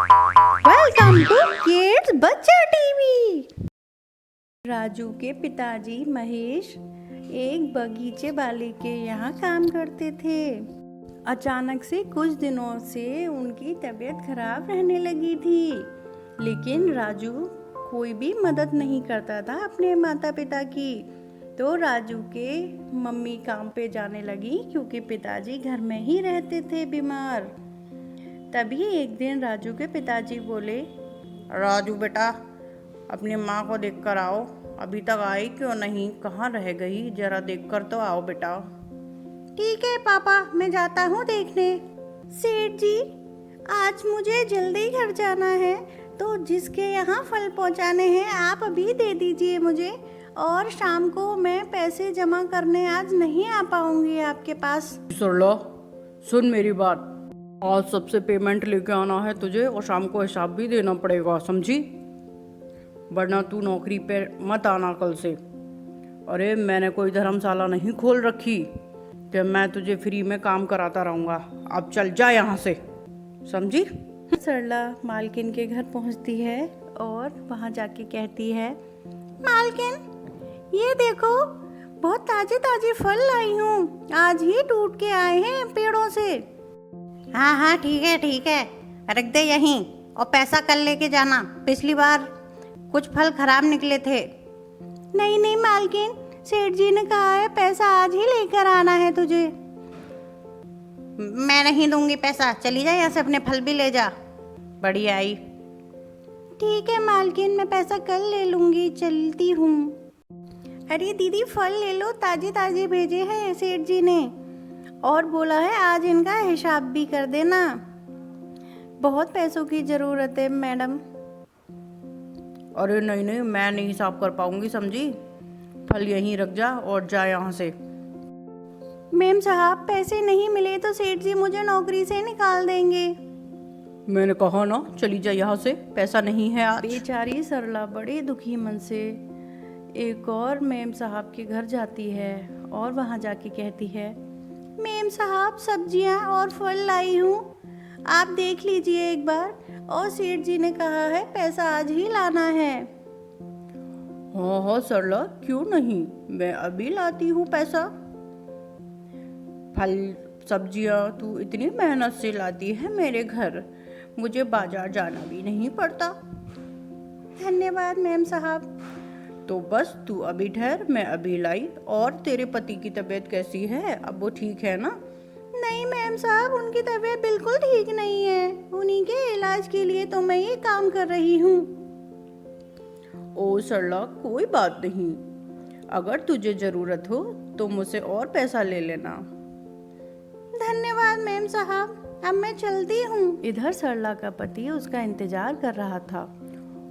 Welcome to kids बच्चा TV. Raju के पिताजी महेश एक बगीचे वाले के यहाँ काम करते थे। अचानक से कुछ दिनों से उनकी तबीयत खराब रहने लगी थी, लेकिन राजू कोई भी मदद नहीं करता था अपने माता पिता की। तो राजू के मम्मी काम पे जाने लगी क्योंकि पिताजी घर में ही रहते थे बीमार। तभी एक दिन राजू के पिताजी बोले, राजू बेटा, अपनी माँ को देख कर आओ। अभी तक आई क्यों नहीं? कहाँ रह गई? जरा देख कर तो आओ बेटा। ठीक है पापा, मैं जाता हूँ देखने। सेठ जी, आज मुझे जल्दी घर जाना है, तो जिसके यहाँ फल पहुँचाने हैं आप अभी दे दीजिए मुझे, और शाम को मैं पैसे जमा करने आज नहीं आ पाऊंगी आपके पास। सरला, सुन मेरी बात। आज सबसे पेमेंट लेके आना है तुझे, और शाम को हिसाब भी देना पड़ेगा, समझी? वरना तू नौकरी पे मत आना कल से। अरे मैंने कोई धर्मशाला नहीं खोल रखी कि मैं तुझे फ्री में काम कराता रहूँगा। अब चल जा यहाँ से, समझी? सरला मालकिन के घर पहुँचती है और वहाँ जाके कहती है, मालकिन ये देखो, बहुत ताजे ताजे फल लाई हूँ, आज ही टूट के आए हैं पेड़ों से। हाँ हाँ ठीक है, रख दे यहीं, और पैसा कल लेके जाना। पिछली बार कुछ फल खराब निकले थे। नहीं नहीं मालकिन, सेठ जी ने कहा है पैसा आज ही लेकर आना है तुझे। मैं नहीं दूंगी पैसा, चली जा यहाँ से, अपने फल भी ले जा। बड़ी आई। ठीक है मालकिन, मैं पैसा कल ले लूँगी, चलती हूँ। अरे दीदी फल ले लो, ताजे ताजे भेजे हैं सेठ जी ने, और बोला है आज इनका हिसाब भी कर देना। बहुत पैसों की ज़रूरत है मैडम। अरे नहीं, मैं नहीं हिसाब कर पाऊंगी, समझी? फल यहीं रख जा और जा यहाँ से। मैम साहब, पैसे नहीं मिले तो सेठ जी मुझे नौकरी से निकाल देंगे। मैंने कहा ना, चली जा यहाँ से, पैसा नहीं है आज। बेचारी सरला बड़े दुखी मन से एक और मैम साहब के घर जाती है और वहाँ जाके कहती है, मैम साहब सब्जियाँ और फल लाई हूँ, आप देख लीजिए एक बार, और सेठ जी ने कहा है पैसा आज ही लाना है। हाँ सरला, क्यों नहीं, मैं अभी लाती हूँ पैसा। फल सब्जियाँ तू इतनी मेहनत से लाती है मेरे घर, मुझे बाजार जाना भी नहीं पड़ता। धन्यवाद मैम साहब। तो बस तू अभी ठहर, मैं अभी लाई। और तेरे पति की तबीयत कैसी है? अब वो ठीक है ना? नहीं मैम साहब, उनकी तबीयत बिल्कुल ठीक नहीं है, उन्हीं के इलाज के लिए तो मैं ये काम कर रही हूँ। ओ सरला, कोई बात नहीं, अगर तुझे ज़रूरत हो तो मुझसे और पैसा ले लेना। धन्यवाद मैम साहब, अब मैं चलती हूँ। इधर सरला का पति उसका इंतजार कर रहा था।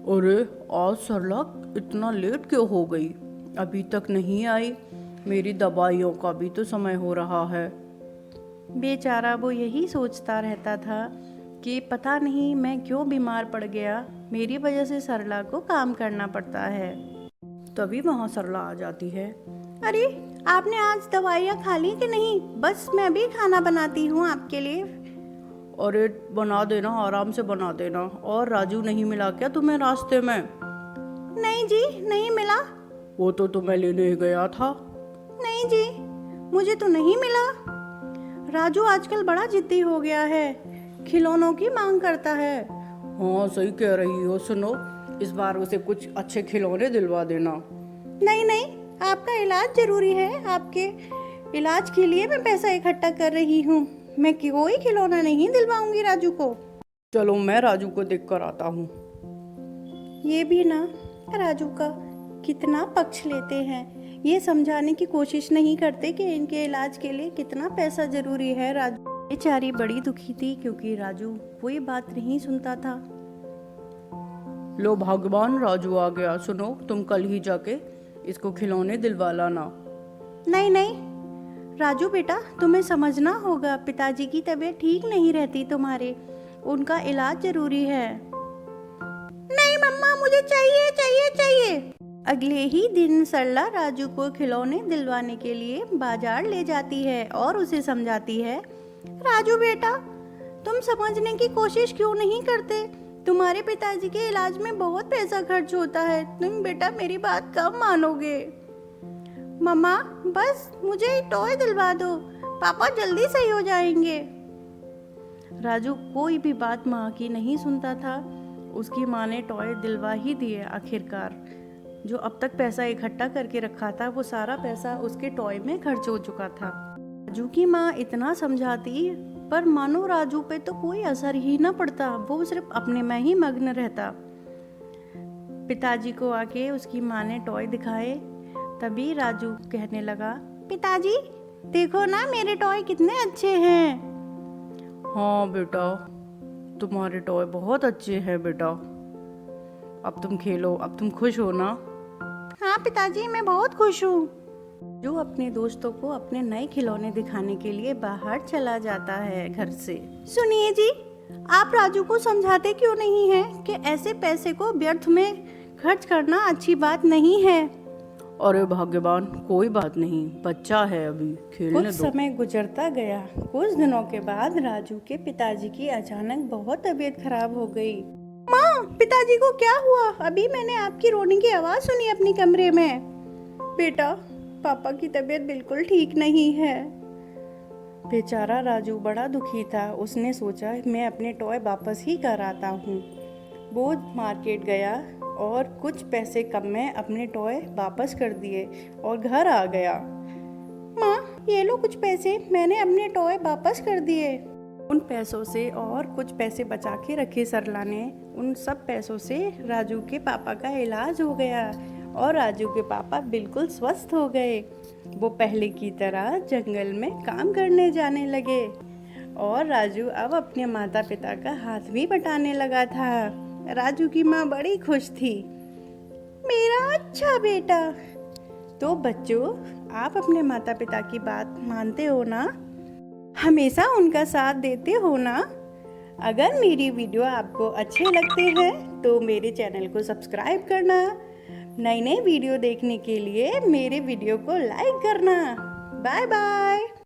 अरे आज सरला इतना लेट क्यों हो गई? अभी तक नहीं आई। मेरी दवाइयों का भी तो समय हो रहा है। बेचारा वो यही सोचता रहता था कि पता नहीं मैं क्यों बीमार पड़ गया, मेरी वजह से सरला को काम करना पड़ता है। तभी वहाँ सरला आ जाती है। अरे आपने आज दवाइयाँ खा ली कि नहीं? बस मैं अभी खाना बनाती हूँ आपके लिए। अरे बना देना, आराम से बना देना। और राजू नहीं मिला क्या तुम्हें रास्ते में? नहीं जी, नहीं मिला। वो तो तुम्हें लेने गया था। नहीं जी, मुझे तो नहीं मिला। राजू आजकल बड़ा जिद्दी हो गया है, खिलौनों की मांग करता है। हाँ सही कह रही हो। सुनो, इस बार उसे कुछ अच्छे खिलौने दिलवा देना। नहीं नहीं, आपका इलाज जरूरी है, आपके इलाज के लिए मैं पैसा इकट्ठा कर रही हूँ, मैं कोई खिलौना नहीं दिलवाऊंगी राजू को। चलो मैं राजू को देख कर आता हूँ। ये भी ना राजू का कितना पक्ष लेते हैं, ये समझाने की कोशिश नहीं करते कि इनके इलाज के लिए कितना पैसा जरूरी है। राजू बेचारी बड़ी दुखी थी क्योंकि राजू कोई बात नहीं सुनता था। लो भगवान, राजू आ गया। सुनो, तुम कल ही जाके इसको खिलौने दिलवा लाना। नहीं नहीं राजू बेटा, तुम्हें समझना होगा, पिताजी की तबीयत ठीक नहीं रहती तुम्हारे, उनका इलाज जरूरी है। नहीं मम्मा, मुझे चाहिए चाहिए चाहिए। अगले ही दिन सरला राजू को खिलौने दिलवाने के लिए बाजार ले जाती है और उसे समझाती है, राजू बेटा तुम समझने की कोशिश क्यों नहीं करते? तुम्हारे पिताजी के इलाज में बहुत पैसा खर्च होता है, तुम बेटा मेरी बात कब मानोगे। मम्मा बस मुझे टॉय दिलवा दो, पापा जल्दी सही हो जाएंगे। राजू कोई भी बात माँ की नहीं सुनता था। उसकी माँ ने टॉय दिलवा ही दिए आखिरकार। जो अब तक पैसा इकट्ठा करके रखा था वो सारा पैसा उसके टॉय में खर्च हो चुका था। राजू की माँ इतना समझाती पर मानो राजू पे तो कोई असर ही ना पड़ता, वो सिर्फ अपने में ही मग्न रहता। पिताजी को आके उसकी माँ ने टॉय दिखाए, तभी राजू कहने लगा, पिताजी देखो ना मेरे टॉय कितने अच्छे हैं। हाँ बेटा, तुम्हारे टॉय बहुत अच्छे हैं बेटा। अब तुम खेलो, अब तुम खुश हो ना? हाँ पिताजी मैं बहुत खुश हूँ। जो अपने दोस्तों को अपने नए खिलौने दिखाने के लिए बाहर चला जाता है घर से। सुनिए जी, आप राजू को समझाते क्यों नहीं हैं कि ऐसे पैसे को व्यर्थ में खर्च करना अच्छी बात नहीं है। अरे भाग्यवान, कोई बात नहीं, बच्चा है अभी, खेलने कुछ दो। समय गुजरता गया। कुछ दिनों के बाद राजू के पिताजी की अचानक बहुत तबीयत खराब हो गई। माँ, पिताजी को क्या हुआ? अभी मैंने आपकी रोने की आवाज सुनी अपनी कमरे में। बेटा, पापा की तबीयत बिल्कुल ठीक नहीं है। बेचारा राजू बड़ा दुखी था। उसने सोचा मैं अपने टॉय वापस ही कर आता हूँ। वो मार्केट गया और कुछ पैसे कम में अपने टॉय वापस कर दिए और घर आ गया। माँ, ये लो कुछ पैसे, मैंने अपने टॉय वापस कर दिए। उन पैसों से और कुछ पैसे बचा के रखे सरला ने। उन सब पैसों से राजू के पापा का इलाज हो गया और राजू के पापा बिल्कुल स्वस्थ हो गए। वो पहले की तरह जंगल में काम करने जाने लगे और राजू अब अपने माता पिता का हाथ भी बटाने लगा था। राजू की माँ बड़ी खुश थी। मेरा अच्छा बेटा। तो बच्चों, आप अपने माता पिता की बात मानते हो ना? हमेशा उनका साथ देते हो ना? अगर मेरी वीडियो आपको अच्छे लगते हैं तो मेरे चैनल को सब्सक्राइब करना, नई नई वीडियो देखने के लिए मेरे वीडियो को लाइक करना। Bye bye.